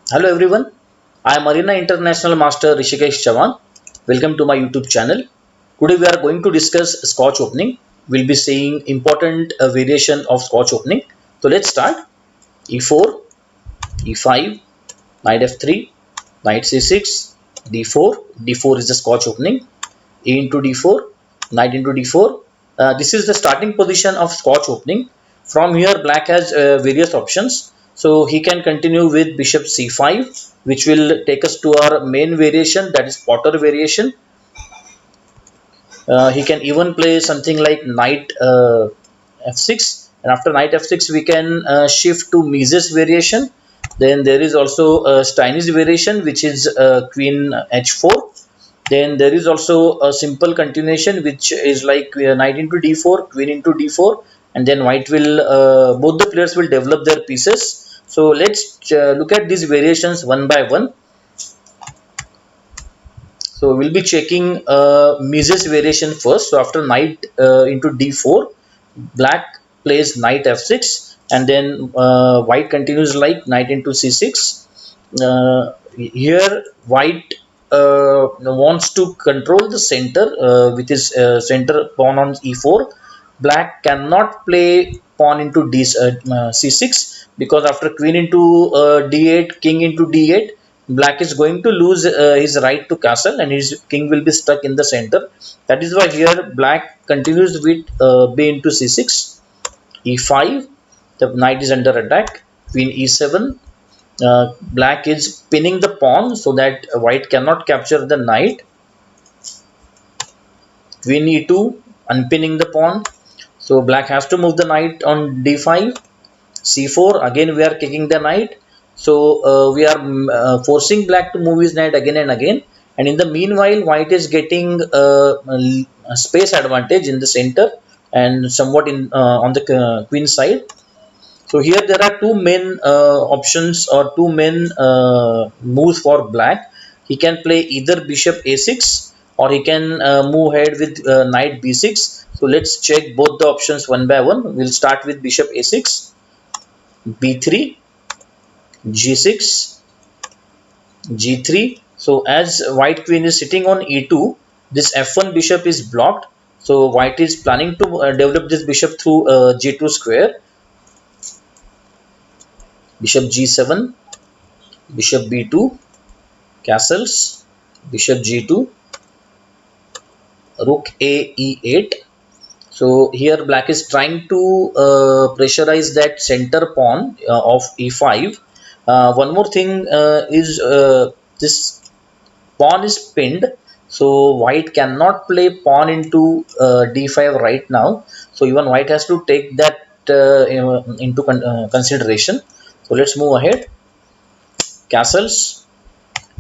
Hello everyone, I am Arena International Master Rishikesh Chavan. Welcome to my YouTube channel. Today we are going to discuss Scotch opening. We'll be seeing important variation of Scotch opening. So let's start. E4, E5, Knight F3, Knight C6, D4. D4 is the Scotch opening. E into D4, Knight into D4. This is the starting position of Scotch opening. From here, Black has various options. So he can continue with Bishop C5, which will take us to our main variation, that is Potter variation. He can even play something like Knight F6, and after Knight F6, we can shift to Mises variation. Then there is also a Steinitz variation, which is Queen H4. Then there is also a simple continuation, which is like Knight into D4, Queen into D4, and then White will both the players will develop their pieces. So let's look at these variations one by one. So we'll be checking Mises variation first. So after Knight into D4, Black plays Knight F6, and then White continues like Knight into C6. Here White wants to control the center with his center pawn on E4. Black cannot play pawn into C6, because after Queen into D8, King into D8, Black is going to lose his right to castle, and his king will be stuck in the center. That is why here Black continues with B into C6, E5. The knight is under attack. Queen E7. Black is pinning the pawn so that White cannot capture the knight. Queen E2, unpinning the pawn. So Black has to move the knight on D5. C4, again we are kicking the knight. So we are forcing Black to move his knight again and again. And in the meanwhile, White is getting a space advantage in the center and somewhat in on the queen side. So here there are two main options or two main moves for Black. He can play either Bishop A6, or he can move ahead with Knight B6. So let's check both the options one by one. We'll start with Bishop A6, B3, G6, G3. So as White Queen is sitting on E2, this F1 bishop is blocked. So White is planning to develop this bishop through G2 square. Bishop G7, Bishop B2, castles, Bishop G2, Rook A E8. So here Black is trying to pressurize that center pawn of E5. One more thing is this pawn is pinned, so White cannot play pawn into D5 right now. So even White has to take that into consideration. So let's move ahead. Castles.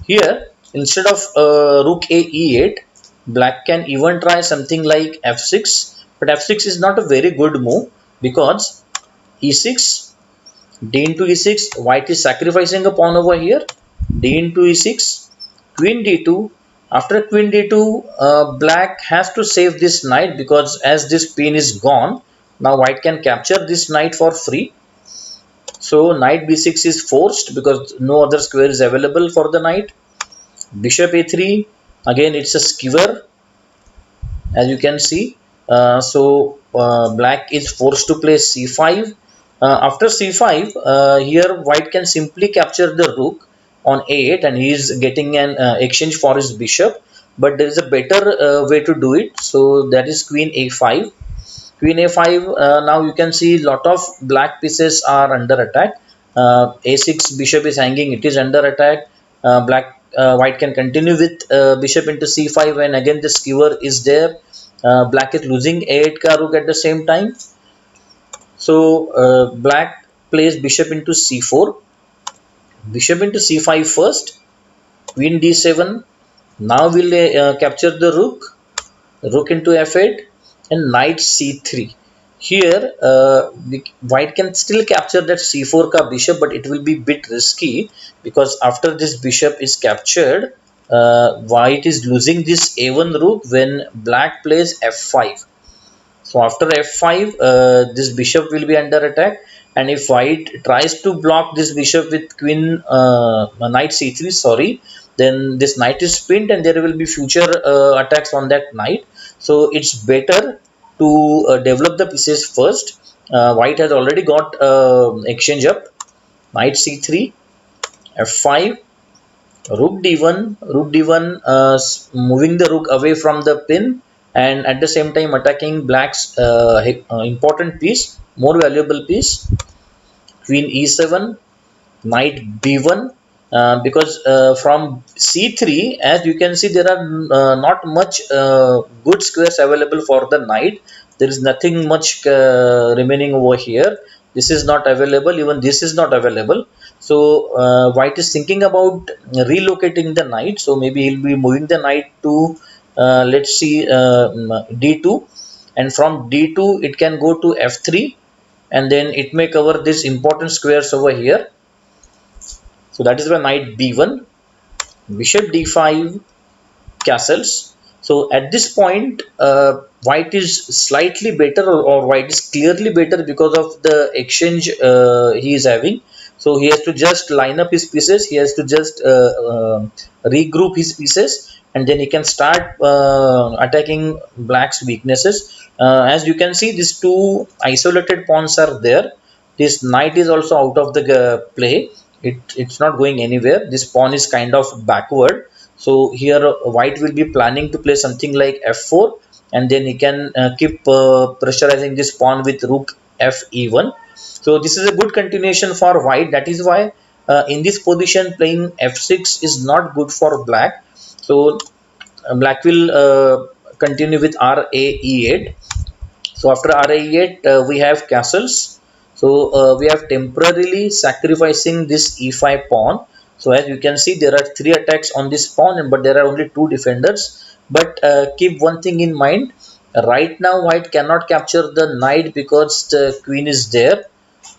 Here, instead of Rook A E8, Black can even try something like F6, but F6 is not a very good move, because E6, D into E6, White is sacrificing a pawn over here. D into E6, Queen D2. After Queen D2, Black has to save this knight, because as this pawn is gone, now White can capture this knight for free. So Knight B6 is forced because no other square is available for the knight. Bishop A3, again it's a skewer, as you can see. Black is forced to play C5. After C5, here White can simply capture the rook on A8, and he is getting an exchange for his bishop. But there is a better way to do it. So that is Queen A5. Queen A5. Now you can see lot of black pieces are under attack. A6 bishop is hanging; it is under attack. White can continue with bishop into C5, and again the skewer is there. Black is losing A8 ka rook at the same time. So Black plays bishop into C4, bishop into C5 first, Queen D7. Now we'll capture the rook, rook into F8, and Knight C3. Here White can still capture that C4 ka bishop, but it will be bit risky, because after this bishop is captured, White is losing this A1 rook when Black plays F5. So after F5, this bishop will be under attack, and if white tries to block this bishop with queen knight c3, sorry, then this knight is pinned and there will be future attacks on that knight. So it's better to develop the pieces first. White has already got exchange up, knight c3, f5, rook d1, moving the rook away from the pin, and at the same time attacking black's important piece, more valuable piece, queen e7, knight b1, because from c3, as you can see, there are not much good squares available for the knight. There is nothing much remaining over here. This is not available, even this is not available. So white is thinking about relocating the knight, so maybe he'll be moving the knight to let's see, d2, and from d2 it can go to f3, and then it may cover these important squares over here. So that is why knight b1, bishop d5, castles. So at this point, white is slightly better, or white is clearly better because of the exchange he is having. So he has to just line up his pieces. He has to just regroup his pieces, and then he can start attacking black's weaknesses. As you can see, these two isolated pawns are there. This knight is also out of the play. It's not going anywhere. This pawn is kind of backward. So here white will be planning to play something like f4, and then he can keep pressurizing this pawn with rook f e1. So this is a good continuation for white. That is why in this position playing f6 is not good for black. So black will continue with ra e8. So after ra8, we have castles. So we have temporarily sacrificing this e5 pawn. So as you can see, there are 3 attacks on this pawn, but there are only 2 defenders. But keep one thing in mind. Right now, white cannot capture the knight because the queen is there.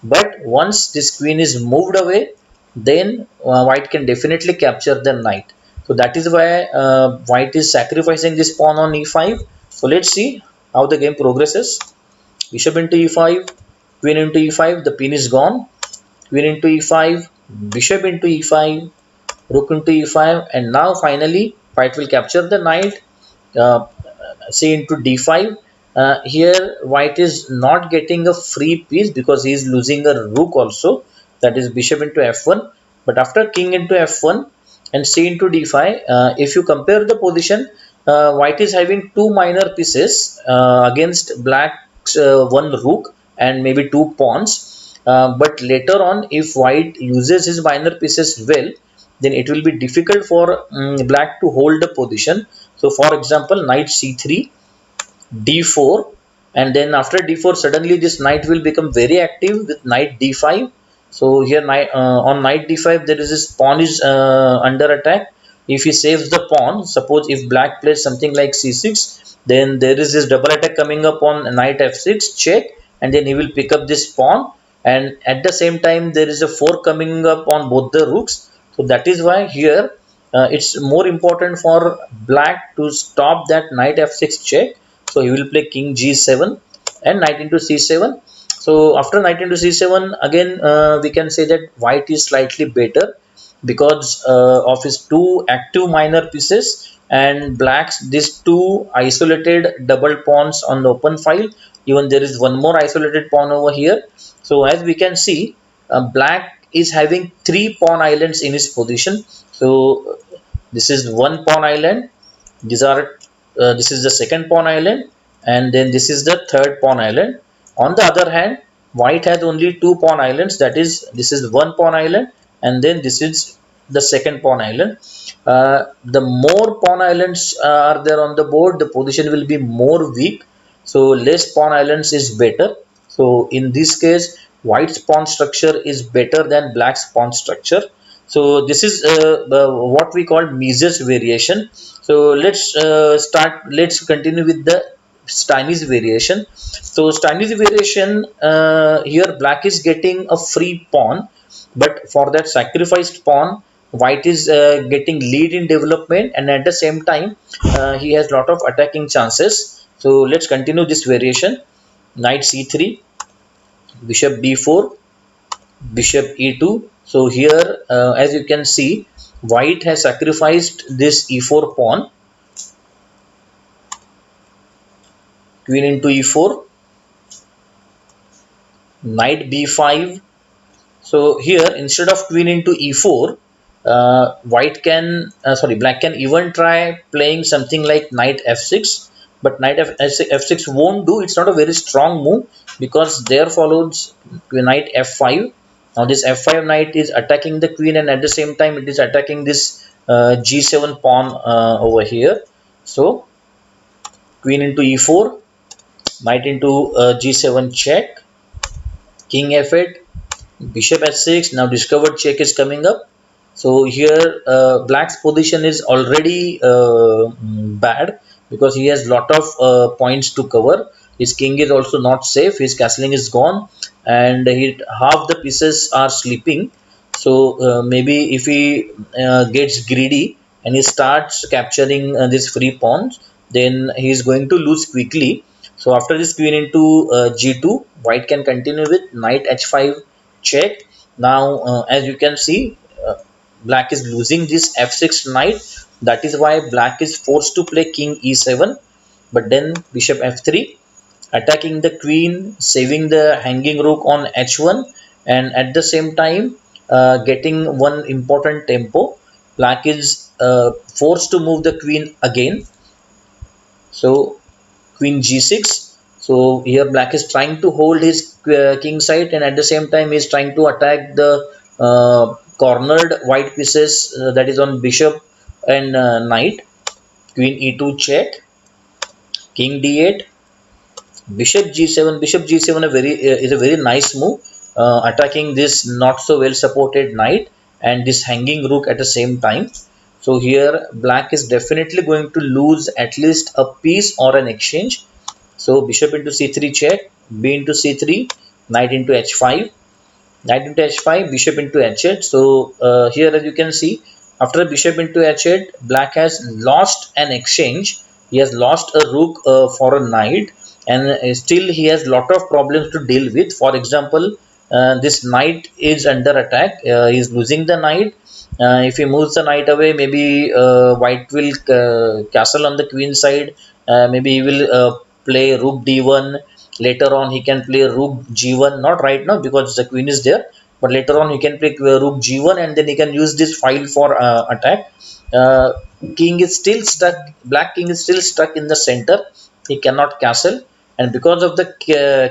But once this queen is moved away, then white can definitely capture the knight. So that is why white is sacrificing this pawn on e5. So let's see how the game progresses. Bishop into e5, queen into e5, the pin is gone. Queen into e5, bishop into e5, rook into e5, and now finally white will capture the knight. Uh, Say into d5. Here white is not getting a free piece because he is losing a rook also, that is bishop into f1. But after king into f1 and c into d5, if you compare the position, white is having 2 minor pieces against black's 1 rook and maybe 2 pawns. But later on, if white uses his minor pieces well, then it will be difficult for black to hold the position. So for example, knight c3, d4, and then after d4 suddenly this knight will become very active with knight d5. So here on knight d5 there is this pawn is under attack. If he saves the pawn, suppose if black plays something like c6, then there is this double attack coming up on knight f6 check, and then he will pick up this pawn, and at the same time there is a fork coming up on both the rooks. So that is why here it's more important for black to stop that knight f6 check. So he will play king g7 and knight into c7. So after knight into c7, again we can say that white is slightly better because of his 2 active minor pieces, and black's these 2 isolated double pawns on the open file. Even there is one more isolated pawn over here. So as we can see, black is having 3 pawn islands in his position. So this is one pawn island, these are this is the second pawn island, and then this is the third pawn island. On the other hand, white has only 2 pawn islands, that is this is one pawn island, and then this is the second pawn island. The more pawn islands are there on the board, the position will be more weak. So less pawn islands is better. So in this case, white's pawn structure is better than black's pawn structure. So this is what we call Mises variation. So let's continue with the Steinitz variation. So Steinitz variation, here black is getting a free pawn, but for that sacrificed pawn, white is getting lead in development, and at the same time he has lot of attacking chances. So let's continue this variation. Knight c3, bishop d4, bishop e2. So here, as you can see, white has sacrificed this e4 pawn. Queen into e4, knight b5. So here, instead of queen into e4, black can even try playing something like knight f6, but knight f6 won't do. It's not a very strong move, because there follows knight f5. Now this f5 knight is attacking the queen, and at the same time it is attacking this g7 pawn over here. So queen into e4, knight into g7 check, king f8, bishop h6. Now discovered check is coming up. So here black's position is already bad, because he has lot of points to cover. His king is also not safe, his castling is gone, and half the pieces are sleeping. So maybe if he gets greedy and he starts capturing these free pawns, then he is going to lose quickly. So after this queen into g2, white can continue with knight h5 check. Now as you can see, black is losing this f6 knight. That is why black is forced to play king e7, but then bishop f3, attacking the queen, saving the hanging rook on h1, and at the same time getting one important tempo. Black is forced to move the queen again. So queen g6. So here black is trying to hold his king side, and at the same time he is trying to attack the cornered white pieces, that is on bishop and knight. Queen e2 check, king d8, bishop g7. Bishop g7 is a very nice move, attacking this not so well supported knight and this hanging rook at the same time. So here black is definitely going to lose at least a piece or an exchange. So bishop into c3 check, b into c3, knight into h5, knight into h5, bishop into h8. So here, as you can see, after bishop into h8, black has lost an exchange. He has lost a rook for a knight, and still he has lot of problems to deal with. For example, this knight is under attack. He is losing the knight. If he moves the knight away, maybe white will castle on the queen side. Maybe he will play rook d1. Later on he can play rook g1, not right now because the queen is there, but later on he can play rook g1, and then he can use this file for attack. uh, King is still stuck, black king is still stuck in the center. He cannot castle, and because of the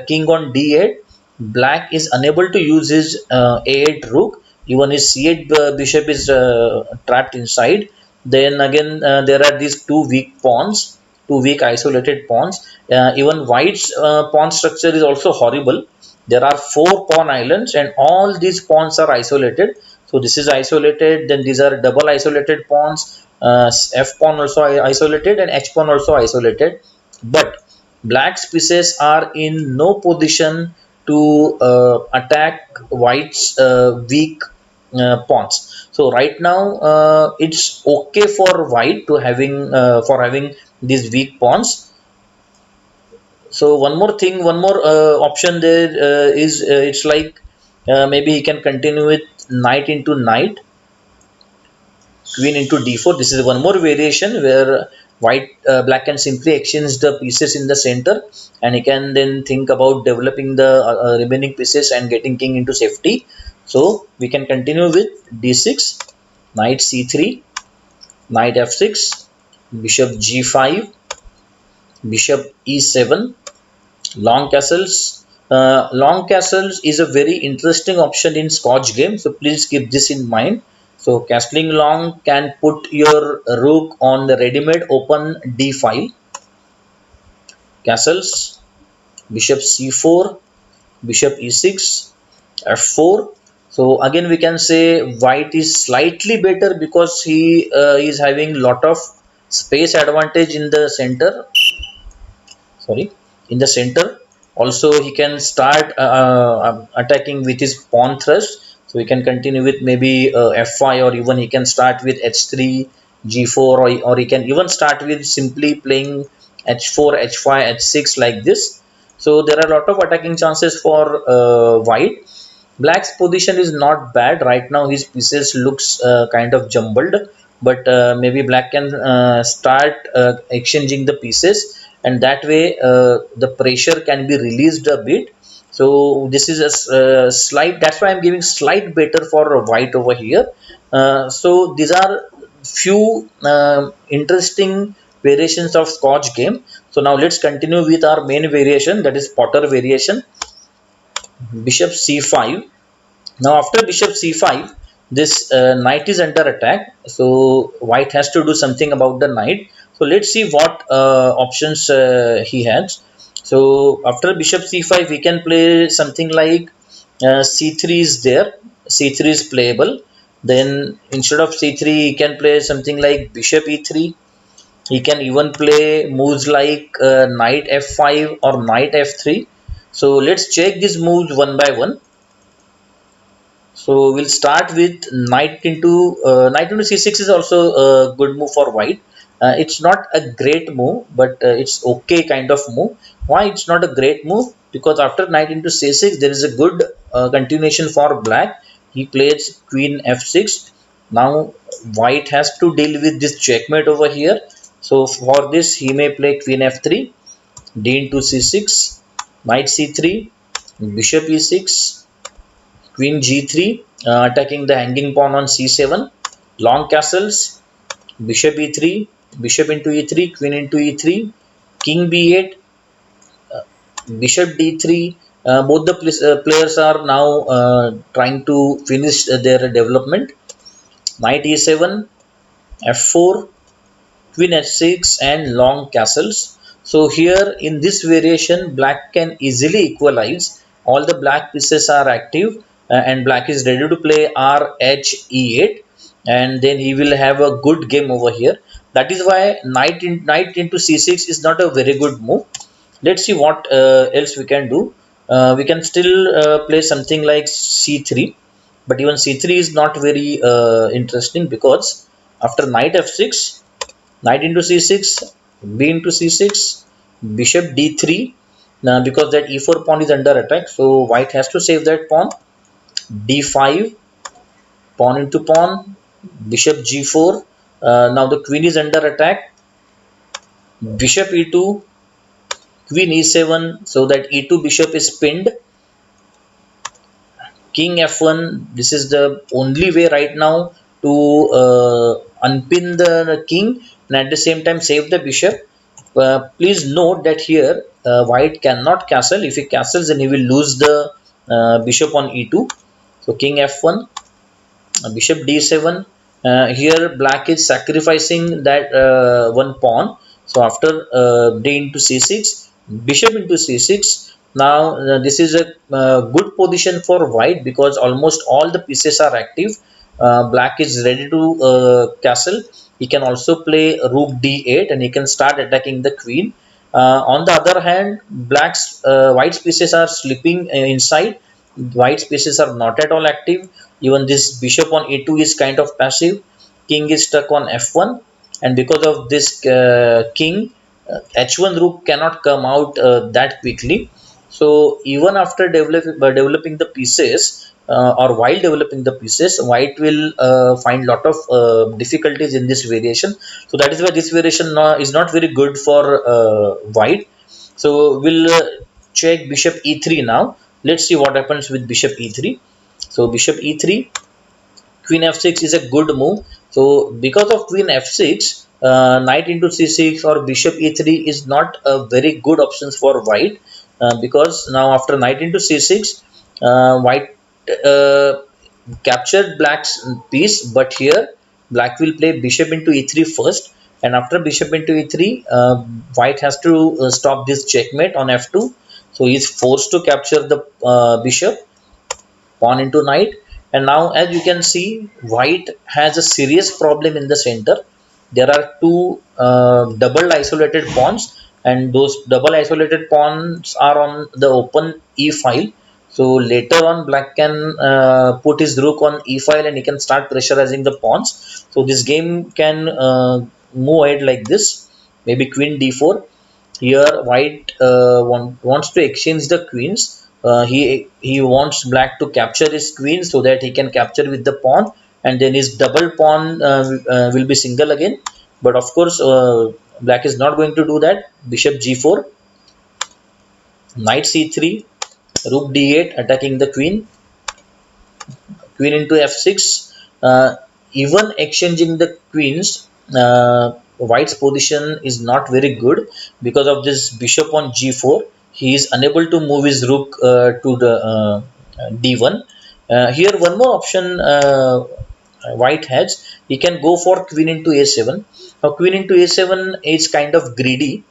king on d8, black is unable to use his a8 rook. Even his c8 bishop is trapped inside. Then again there are these two weak pawns, two weak isolated pawns. Even white's pawn structure is also horrible. There are four pawn islands, and all these pawns are isolated. So this is isolated, then these are double isolated pawns. F pawn also isolated, and H pawn also isolated. But black's pieces are in no position to attack white's weak pawns. So right now it's okay for white to having these weak pawns. So one more thing, one more option there is it's like maybe he can continue with knight into knight, queen into d4. This is one more variation where black can simply exchange the pieces in the center, and he can then think about developing the remaining pieces and getting king into safety. So we can continue with d6, knight c3, knight f6, bishop g5, bishop e7, long castles. Long castles is a very interesting option in Scotch game, so please keep this in mind. So castling long can put your rook on the ready-made open d file. Castles, bishop c4, bishop e6, f4. So again we can say white is slightly better because he is having lot of space advantage in the center. Sorry, in the center. Also he can start attacking with his pawn thrust. So he can continue with maybe f5, or even he can start with h3, g4, or he can even start with simply playing h4, h5, h6 like this. So there are a lot of attacking chances for white. Black's position is not bad right now. His pieces looks kind of jumbled, but maybe black can start exchanging the pieces, and that way the pressure can be released a bit. So this is a slight. That's why I'm giving slight better for white over here. So these are few interesting variations of Scotch game. So now let's continue with our main variation, that is Potter variation. Bishop c5. Now after bishop c5, this knight is under attack, so white has to do something about the knight. So let's see what options he has. So after bishop c5, we can play something like c3 is there. C3 is playable. Then instead of c3, he can play something like bishop e3. He can even play moves like knight f5 or knight f3. So let's check these moves one by one. So we'll start with knight into c6 is also a good move for white. It's not a great move, but it's okay kind of move. Why it's not a great move? Because after knight into c6, there is a good continuation for black. He plays queen f6. Now white has to deal with this checkmate over here. So for this, he may play queen f3, d into c6, knight c3, bishop e6, queen g3, attacking the hanging pawn on c7, long castles, bishop e3, bishop into e3, queen into e3, king b8, bishop d3. Both the players are now trying to finish their development. Knight e7, f4, queen h6, and long castles. So here in this variation, black can easily equalize. All the black pieces are active, and black is ready to play r h e8, and then he will have a good game over here. That is why knight into c6 is not a very good move. Let's see what else we can do. We can still play something like c3, but even c3 is not very interesting, because after knight f6, knight into c6, b into c6, bishop d3. Now because that e4 pawn is under attack, so white has to save that pawn. d5, pawn into pawn, bishop g4. Now the queen is under attack. Bishop e2, queen e7, so that e2 bishop is pinned. King f1. This is the only way right now to unpin the king and at the same time save the bishop. Please note that here white cannot castle. If he castles, then he will lose the bishop on e2. So king f1, bishop d7. Here black is sacrificing that one pawn. So after d into c6, bishop into c6. Now this is a good position for white, because almost all the pieces are active. Black is ready to castle. He can also play rook d8, and he can start attacking the queen. On the other hand, white's pieces are slipping inside. White spaces are not at all active. Even this bishop on a2 is kind of passive. King is stuck on f1, and because of this king, h1 rook cannot come out that quickly. So even after developing the pieces, or while developing the pieces, white will find lot of difficulties in this variation. So that is why this variation is not very good for white. So we'll check bishop e3 now. Let's see what happens with bishop e3. So bishop e3, queen f6 is a good move. So because of queen f6, knight into c6 or bishop e3 is not a very good options for white, because now after knight into c6, white uh, captured black's piece, but here black will play bishop into e3 first, and after bishop into e3, white has to stop this checkmate on f2. So he is forced to capture the bishop, pawn into knight. And now as you can see, white has a serious problem in the center. There are two double isolated pawns, and those double isolated pawns are on the open e file. So later on black can put his rook on e file, and he can start pressurizing the pawns. So this game can move ahead like this. Maybe queen d4. Here white wants to exchange the queens. he wants black to capture his queen so that he can capture with the pawn, and then his double pawn will be single again. But of course, black is not going to do that. Bishop g4, knight c3, rook d8 attacking the queen, queen into f6. Even exchanging the queens, white's position is not very good because of this bishop on g4. He is unable to move his rook to the d1. Here one more option white has. He can go for queen into a7. Now queen into a7 is kind of greedy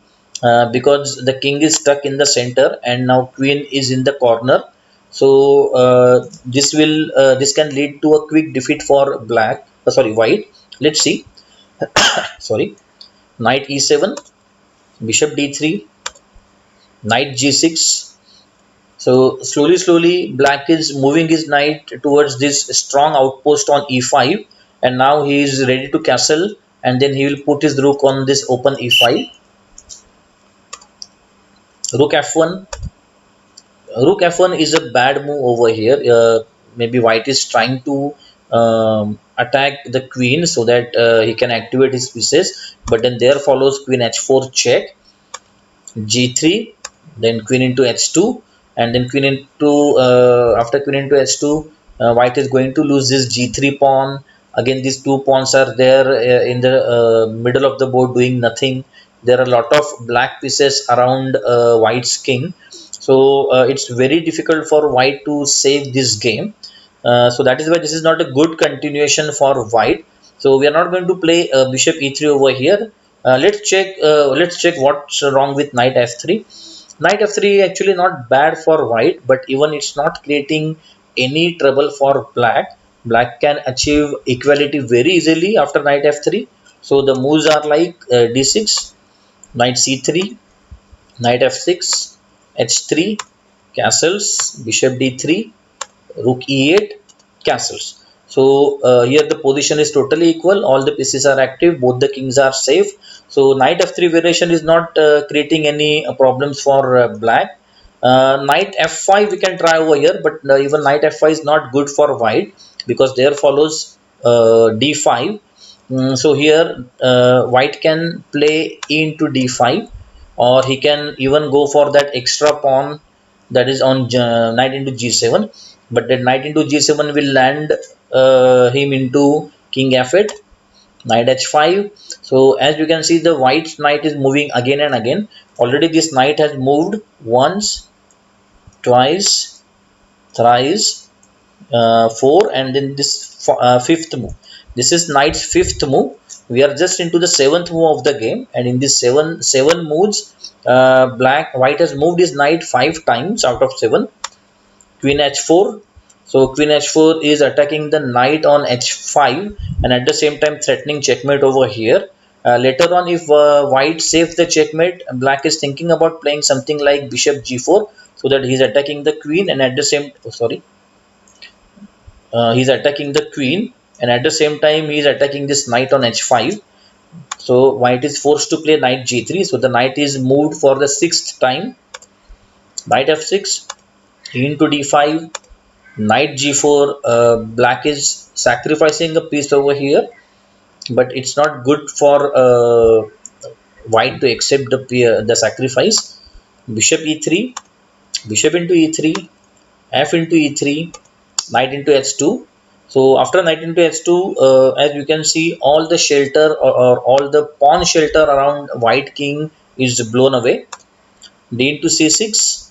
because the king is stuck in the center and now queen is in the corner. So this can lead to a quick defeat for black. Sorry, white. Let's see. Sorry, knight e7, bishop d3, knight g6. So slowly, black is moving his knight towards this strong outpost on e5, and now he is ready to castle, and then he will put his rook on this open e5. Rook f1. Rook f1 is a bad move over here. Maybe white is trying to attack the queen so that he can activate his pieces, but then there follows queen h4 check, g3, then queen into h2, and then queen into after queen into h2, white is going to lose this g3 pawn. Again, these two pawns are there in the middle of the board doing nothing. There are a lot of black pieces around white's king, so it's very difficult for white to save this game. So that is why this is not a good continuation for white. So we are not going to play bishop e3 over here. Let's check what's wrong with knight f3. Knight f3 actually not bad for white, but even it's not creating any trouble for black. Black can achieve equality very easily after knight f3. So the moves are like d6, knight c3, knight f6, h3, castles, bishop d3, rook e8, castles. So here the position is totally equal. All the pieces are active. Both the kings are safe. So knight f3 variation is not creating any problems for black. Knight f5 we can try over here, but even knight f5 is not good for white because there follows d5. So here white can play e into d5, or he can even go for that extra pawn that is on knight into g7, but that knight into g7 will land him into king f8, knight h5. So as you can see, the white knight is moving again and again. Already this knight has moved once, twice, thrice, four, and then this fifth move. This is knight's fifth move. We are just into the seventh move of the game, and in this seven moves, white has moved his knight 5 times out of 7. Queen h4. So queen h4 is attacking the knight on h5, and at the same time threatening checkmate over here. Later on, if white saves the checkmate, black is thinking about playing something like bishop g4, so that he's attacking the queen, and at the same he's attacking the queen, and at the same time he's attacking this knight on h5. So white is forced to play knight g3. So the knight is moved for the 6th time. Knight f6, into d5, knight g4. Black is sacrificing a piece over here, but it's not good for white to accept the sacrifice. Bishop e3, bishop into e3, f into e3, knight into h2. So after knight into h2, as you can see, all the shelter or all the pawn shelter around white king is blown away. D into c6,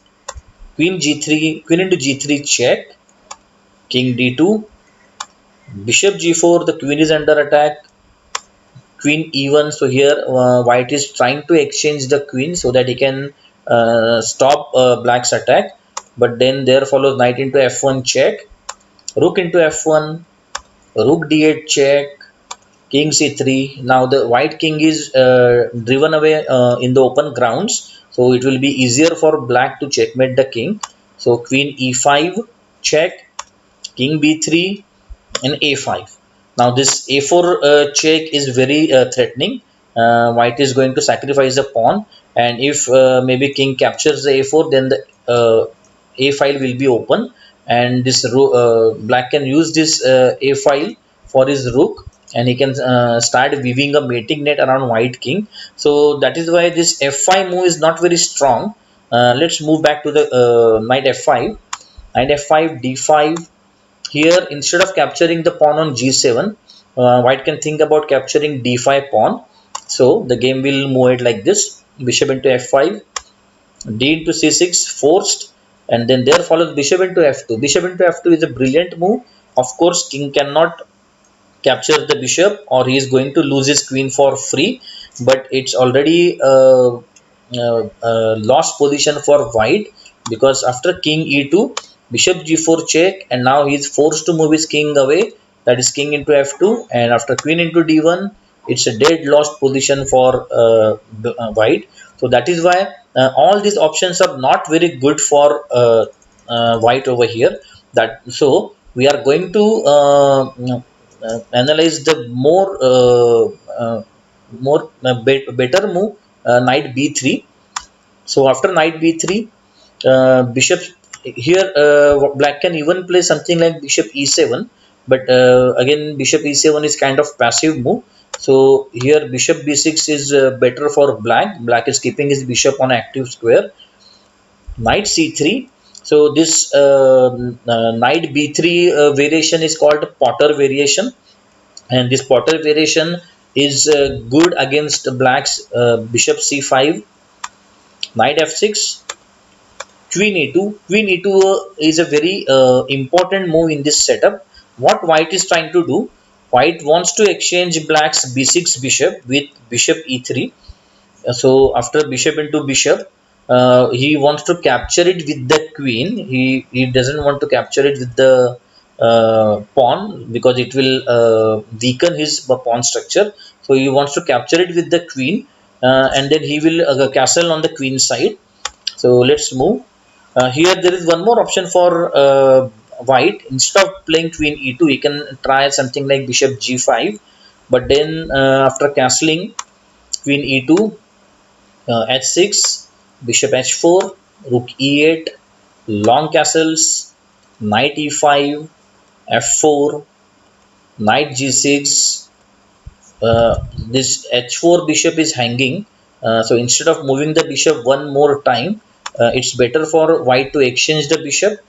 queen g3, queen into g3 check, king d2, bishop g4. The queen is under attack. Queen e1. So here white is trying to exchange the queen so that he can stop black's attack. But then there follows knight into f1 check, rook into f1, rook d8 check, king c3. Now the white king is driven away in the open grounds, so it will be easier for black to checkmate the king. So queen e5 check, king b3, and a5. Now this a4 check is very threatening. White is going to sacrifice the pawn, and if maybe king captures the a4, then the a file will be open, and this black can use this a file for his rook, and he can start weaving a mating net around white king. So that is why this f5 move is not very strong. Let's move back to the knight f5. Knight f5, d5. Here, instead of capturing the pawn on g7, white can think about capturing d5 pawn. So the game will move it like this: bishop into f5, d into c6 forced, and then there follows bishop into f2. Bishop into f2 is a brilliant move. Of course, king cannot capture the bishop, or he is going to lose his queen for free, but it's already lost position for white, because after king e2, bishop g4 check, and now he is forced to move his king away, that is king into f2, and after queen into d1, it's a dead lost position for white. So that is why all these options are not very good for white over here. That so we are going to analyze the better move, knight b3. So after knight b3, bishop here, black can even play something like bishop e7, but again bishop e7 is kind of passive move. So here bishop b6 is better for black. Black is keeping his bishop on active square. Knight c3. So this knight b3 variation is called Potter variation, and this Potter variation is good against black's bishop c5, knight f6, queen e2. Queen e2 is a very important move in this setup. What white is trying to do, white wants to exchange black's b6 bishop with bishop e3. So after bishop into bishop, he wants to capture it with the queen. He doesn't want to capture it with the pawn, because it will weaken his pawn structure. So he wants to capture it with the queen, and then he will castle on the queen side. So let's move. Here there is one more option for white. Instead of playing queen e2, he can try something like bishop g5, but then after castling queen e2, h6, bishop h4, rook e8, long castles, knight e5, f4, knight g6. This h4 bishop is hanging. So instead of moving the bishop one more time, it's better for white to exchange the bishop.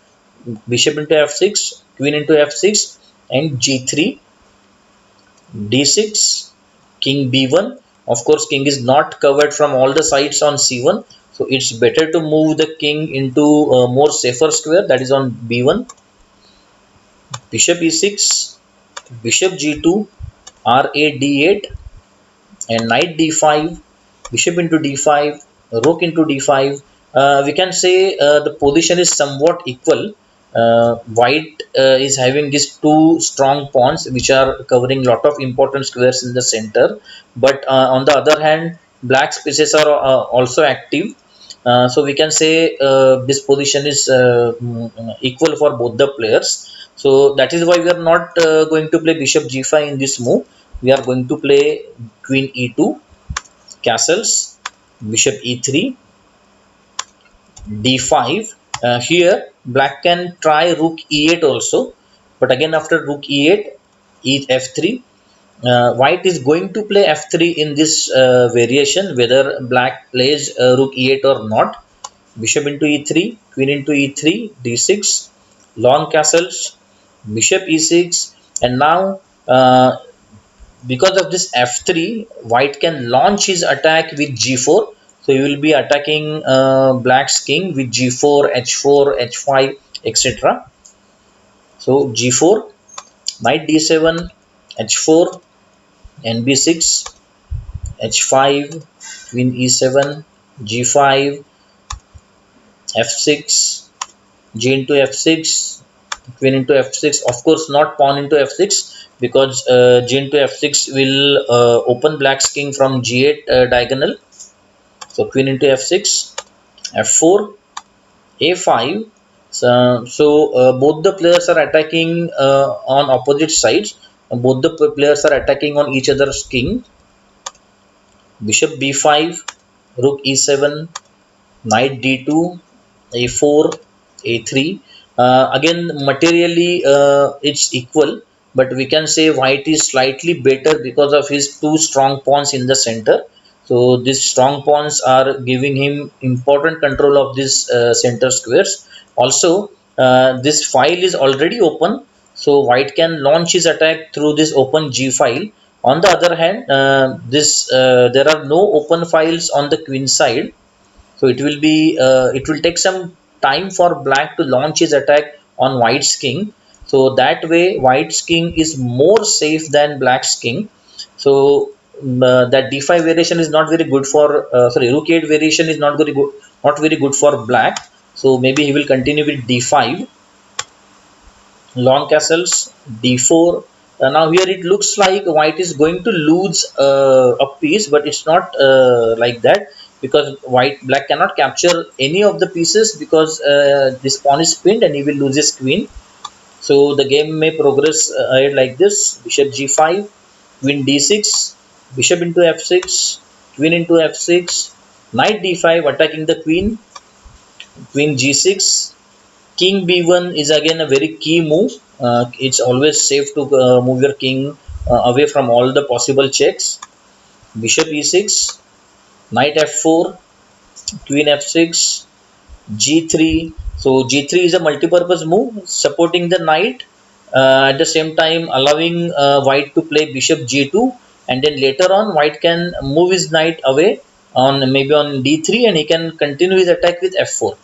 Bishop into f6, queen into f6, and g3, d6, king b1. Of course, king is not covered from all the sides on c1, so it's better to move the king into a more safer square, that is on b1. Bishop e6, bishop g2, ra d8, and knight d5, bishop into d5, rook into d5. We can say the position is somewhat equal. White is having these two strong pawns which are covering lot of important squares in the center, but on the other hand, black's pieces are also active. So we can say this position is equal for both the players. So that is why we are not going to play bishop g5 in this move. We are going to play queen e2, castles, bishop e3, d5. Here black can try rook e8 also, but again after rook e8, f3. White is going to play f3 in this variation, whether black plays rook e8 or not. Bishop into e3, queen into e3, d6, long castles, bishop e6, and now because of this f3, white can launch his attack with g4. So he will be attacking black's king with g4, h4, h5, etc. So g4, knight d7, h4, nb6, h5, queen e7, g5, f6, g into f6, queen into f6. Of course, not pawn into f6, because g into f6 will open black's king from g8 diagonal. So queen into f6, f4, a5. So both the players are attacking on opposite sides. Both the players are attacking on each other's king. Bishop b5, rook e7, knight d2, a4, a3. Again, materially it's equal, but we can say white is slightly better because of his two strong pawns in the center. So these strong pawns are giving him important control of these center squares. Also, this file is already open, so white can launch his attack through this open G file. On the other hand, this there are no open files on the queen side, so it will take some time for black to launch his attack on white's king. So that way, white's king is more safe than black's king. So that d5 variation is not very good for sorry, rook 8 variation is not very good for black. So maybe he will continue with d5, long castles, d4. Now here it looks like white is going to lose a piece, but it's not like that, because black cannot capture any of the pieces, because this pawn is pinned and he will lose his queen. So the game may progress ahead like this: bishop g5, queen d6, bishop into f6, queen into f6, knight d5 attacking the queen, queen g6, king b1 is again a very key move. It's always safe to move your king away from all the possible checks. Bishop e6, knight f4, queen f6, g3. So g3 is a multi-purpose move supporting the knight, at the same time allowing white to play bishop g2, and then later on white can move his knight away on maybe on d3, and he can continue his attack with f4.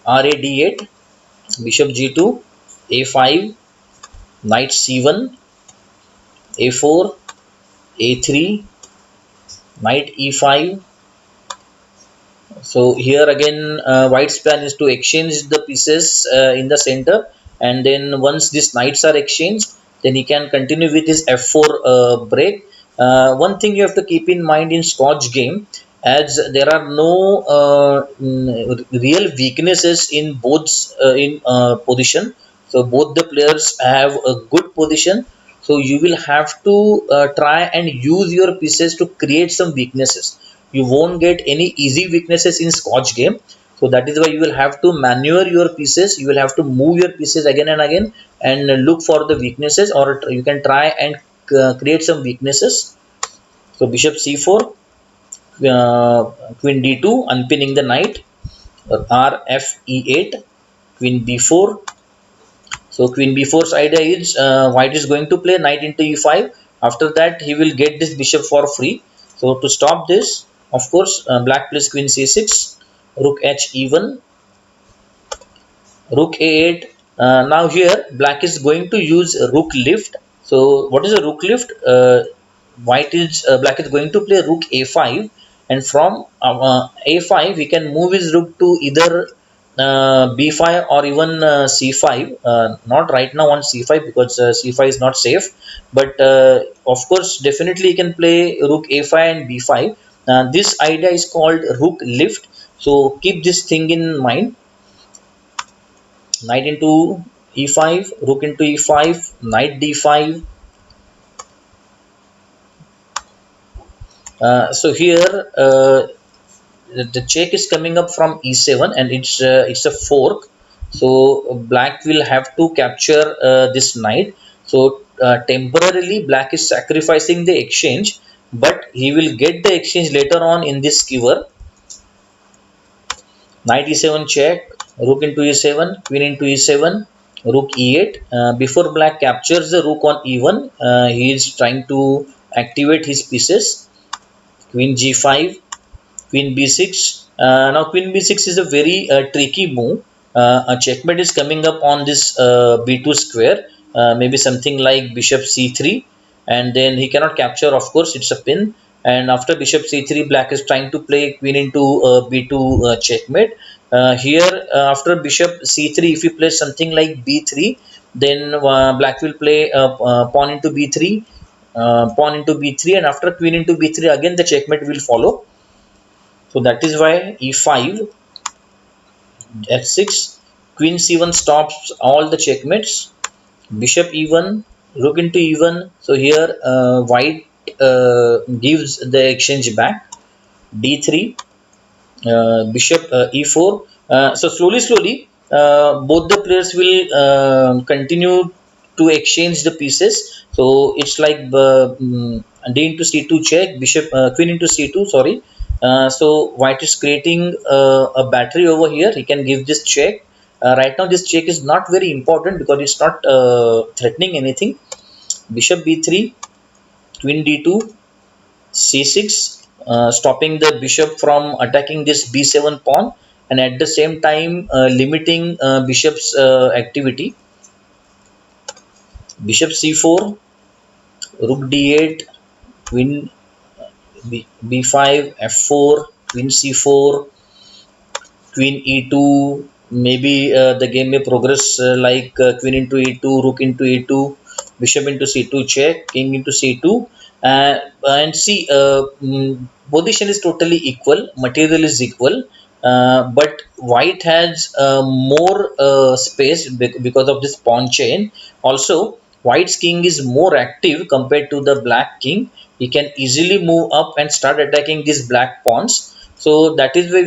Ra d8, bishop g2, a5, knight c1, a4, a3, knight e5. So here again, white's plan is to exchange the pieces in the center, and then once these knights are exchanged, then he can continue with his f4 break. One thing you have to keep in mind in Scotch game, as there are no real weaknesses in both in position. So both the players have a good position. So you will have to try and use your pieces to create some weaknesses. You won't get any easy weaknesses in Scotch game. So that is why you will have to maneuver your pieces. You will have to move your pieces again and again and look for the weaknesses, or you can try and create some weaknesses. So bishop c4, queen d2, unpinning the knight, rf e8, queen b4. So queen b4's idea is white is going to play knight into e5. After that, he will get this bishop for free. So to stop this, of course, black plays queen c6, rook h e1, rook a8. Now here, black is going to use rook lift. So what is a rook lift? Black is going to play rook a5, and from a5 he can move his rook to either b5 or even c5. Not right now on c5, because c5 is not safe, but of course definitely he can play rook a5 and b5. This idea is called rook lift, so keep this thing in mind. Knight into e5, rook into e5, knight d5. So here the check is coming up from e7, and it's a fork. So black will have to capture this knight. So temporarily black is sacrificing the exchange, but he will get the exchange later on in this skewer. Knight e7 check, rook into e7, queen into e7, rook e8. Before black captures the rook on e1, he is trying to activate his pieces. Queen g5, queen b6. Now queen b6 is a very tricky move. A checkmate is coming up on this b2 square, maybe something like bishop c3, and then he cannot capture, of course, it's a pin. And after bishop c3, black is trying to play queen into b2 checkmate. Here after bishop c3, if he plays something like b3, then black will play pawn into b3, pawn into b3, and after queen into b3, again the checkmate will follow. So that is why e5, f6, queen c1 stops all the checkmates. Bishop e1, rook into e1. So here white gives the exchange back. d3, bishop e4. So slowly, both the players will continue to exchange the pieces. So it's like d into c2 check, bishop queen into c2. Sorry. So white is creating a battery over here. He can give this check. Right now, this check is not very important because it's not threatening anything. Bishop b3, queen d2, c6, stopping the bishop from attacking this b7 pawn, and at the same time limiting bishop's activity. Bishop c4, rook d8, queen b5, f4, queen c4, queen e2. Maybe the game may progress like queen into e2, rook into e2, bishop into c2 check, king into c2. And see, position is totally equal, material is equal, but white has more space because of this pawn chain. Also, white's king is more active compared to the black king. He can easily move up and start attacking these black pawns. So that is why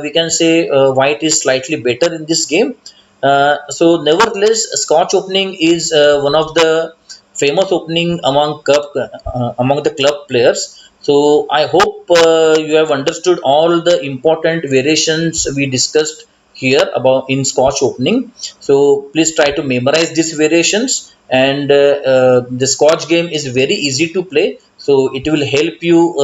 we can say white is slightly better in this game. So nevertheless, Scotch opening is one of the famous opening among the club players. So I hope you have understood all the important variations we discussed here about in Scotch opening. So please try to memorize these variations. And the Scotch game is very easy to play. So it will help you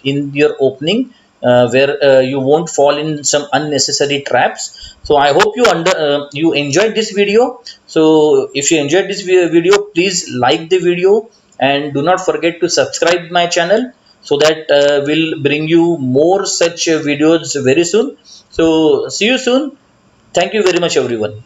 in your opening, where you won't fall in some unnecessary traps. So I hope you enjoyed this video. So if you enjoyed this video, please like the video and do not forget to subscribe my channel, so that will bring you more such videos very soon. So see you soon. Thank you very much, everyone.